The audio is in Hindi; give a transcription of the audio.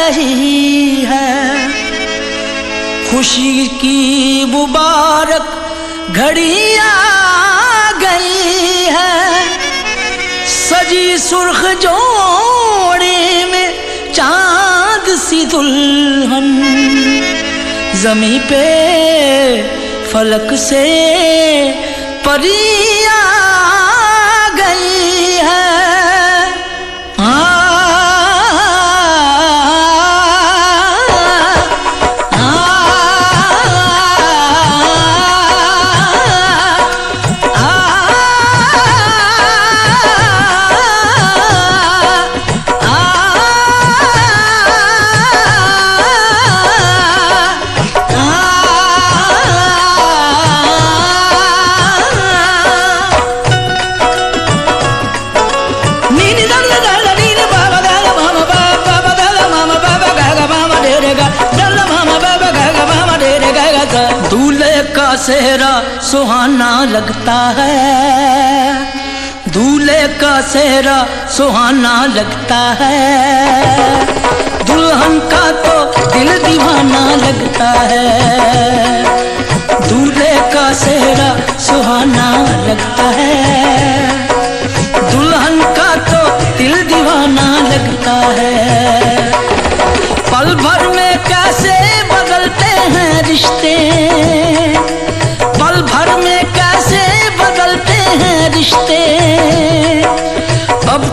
रही है। खुशी की मुबारक घड़ी आ गई है। सजी सुर्ख जोड़े में चांद सी दुल्हन, ज़मीं पे फलक से परी आ गई है। दूल्हे का सेहरा सुहाना लगता है। दूल्हे का सेहरा सुहाना लगता है। दुल्हन का तो दिल दीवाना लगता है। दूल्हे का सेहरा सुहाना लगता है। दुल्हन का तो दिल दीवाना लगता है। पल भर में कैसे बदलते हैं रिश्ते, पल भर में कैसे बदलते हैं रिश्ते। अब